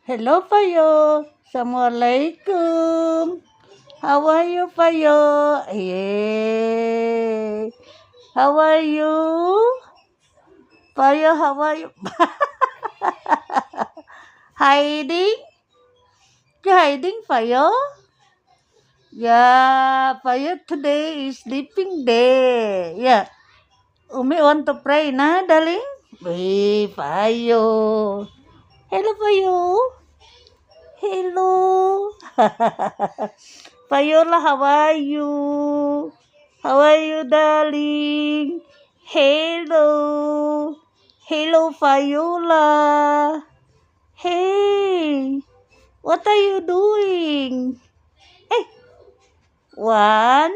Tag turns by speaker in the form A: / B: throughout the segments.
A: Hello, Payo. Assalamualaikum. How are you, Payo? Yay. How are you? Payo, how are you? Hiding? You hiding, Payo? Yeah, Payo, today is sleeping day. Yeah. Umi want to pray na, darling? Hey, Payo. Hello, Payo. Hello. Payola, how are you? How are you, darling? Hello. Hello, Viola. Hey, what are you doing? Hey, 1,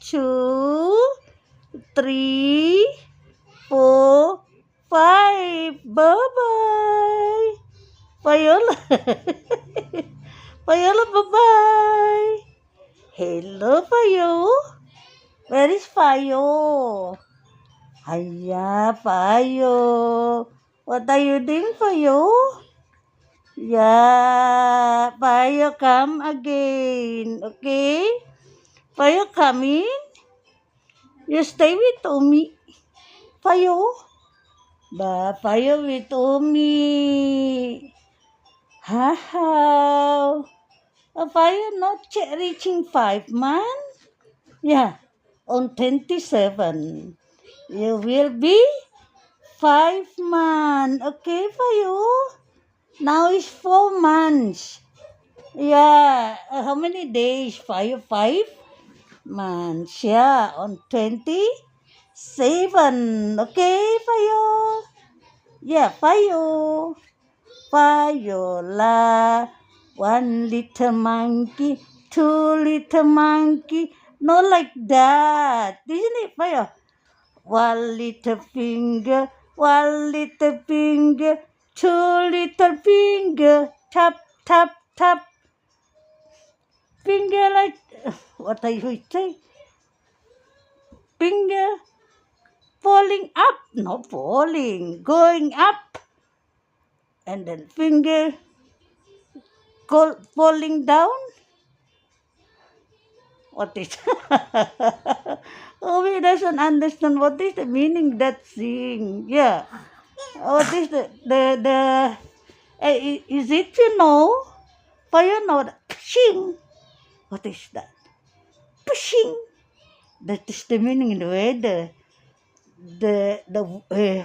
A: 2, 3, 4, 5. Bye-bye. Viola. Viola, bye-bye. Hello, Payo. Where is Payo? Hiya, Payo. What are you doing, Payo? Yeah, Payo, come again. Okay? Payo, come in. You stay with Umi. Payo. Payo with Umi. How? Payo not reaching 5 months? Yeah, on 27. You will be 5 months. Okay for you? Now is 4 months. Yeah. How many days? 5 months. Yeah. On 27. Okay for you? Yeah, for you. Viola. 1 little monkey. 2 little monkey. Not like that. Isn't it, Fayo? 1 little finger, 1 little finger, 2 little finger, tap, tap, tap. Finger like, what are you saying? Finger falling up, not falling, going up. And then finger falling down. What is Oh, we doesn't understand what is the meaning that thing. Yeah. What is is it For you know that pushing. What is that? Pushing. That is the meaning in the weather. The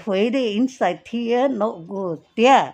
A: weather inside here not good. Yeah.